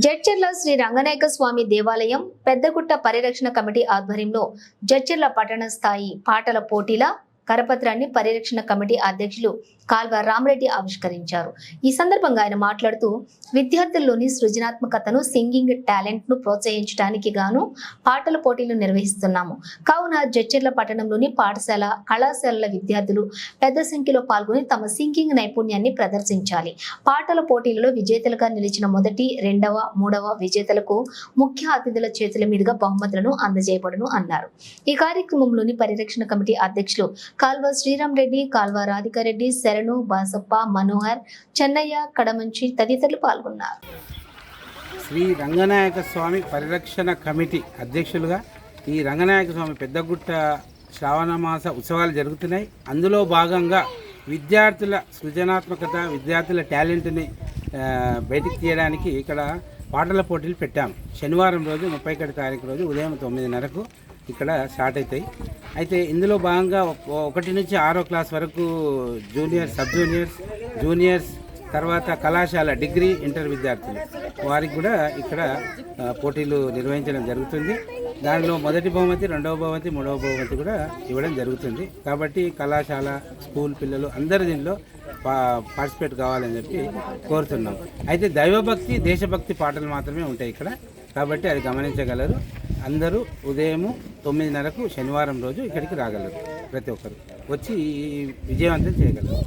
జడ్చర్ల శ్రీ రంగనాయక స్వామి దేవాలయం పెద్దగుట్ట పరిరక్షణ కమిటీ ఆధ్వర్యంలో జడ్చర్ల పట్టణ స్థాయి పాటల పోటీల కరపత్రాన్ని పరిరక్షణ కమిటీ అధ్యక్షులు కాల్వ రామరెడ్డి ఆవిష్కరించారు. ఈ సందర్భంగా ఆయన మాట్లాడుతూ విద్యార్థుల్లోని సృజనాత్మకతను, సింగింగ్ టాలెంట్ ను ప్రోత్సహించడానికి గాను పాటల పోటీలు నిర్వహిస్తున్నాము. కావున జడ్చర్ల పట్టణంలోని పాఠశాల, కళాశాలల విద్యార్థులు పెద్ద సంఖ్యలో పాల్గొని తమ సింగింగ్ నైపుణ్యాన్ని ప్రదర్శించాలి. పాటల పోటీలలో విజేతలుగా నిలిచిన మొదటి, రెండవ, మూడవ విజేతలకు ముఖ్య అతిథుల చేతుల మీదుగా బహుమతులను అందజేయబడును అన్నారు. ఈ కార్యక్రమంలోని పరిరక్షణ కమిటీ అధ్యక్షులు కాల్వ శ్రీరామ్ రెడ్డి, కాల్వ రాధికారెడ్డి, శరణు, బాసప్ప, మనోహర్, చెన్నయ్య, కడమంచి తదితరులు పాల్గొన్నారు. శ్రీ రంగనాయక స్వామి పరిరక్షణ కమిటీ అధ్యక్షులుగా ఈ రంగనాయక స్వామి పెద్దగుట్ట శ్రావణమాస ఉత్సవాలు జరుగుతున్నాయి. అందులో భాగంగా విద్యార్థుల సృజనాత్మకత, విద్యార్థుల టాలెంట్ని బయటికి తీయడానికి ఇక్కడ పాటల పోటీలు పెట్టాము. శనివారం రోజు 31 తారీఖు రోజు ఉదయం 9:30కు ఇక్కడ స్టార్ట్ అవుతాయి. అయితే ఇందులో భాగంగా 1 నుంచి 6వ క్లాస్ వరకు జూనియర్స్, సబ్ జూనియర్స్, జూనియర్స్, తర్వాత కళాశాల, డిగ్రీ, ఇంటర్ విద్యార్థులు వారికి కూడా ఇక్కడ పోటీలు నిర్వహించడం జరుగుతుంది. దానిలో మొదటి బహుమతి, రెండవ బహుమతి, మూడవ బహుమతి కూడా ఇవ్వడం జరుగుతుంది. కాబట్టి కళాశాల, స్కూల్ పిల్లలు అందరూ దీనిలో పార్టిసిపేట్ కావాలని చెప్పి కోరుతున్నాం. అయితే దైవభక్తి, దేశభక్తి పాటలు మాత్రమే ఉంటాయి ఇక్కడ. కాబట్టి అది గమనించగలరు. అందరూ ఉదయం 9:30కు శనివారం రోజు ఇక్కడికి రాగలరు. ప్రతి ఒక్కరు వచ్చి విజయవంతం చేయగలరు.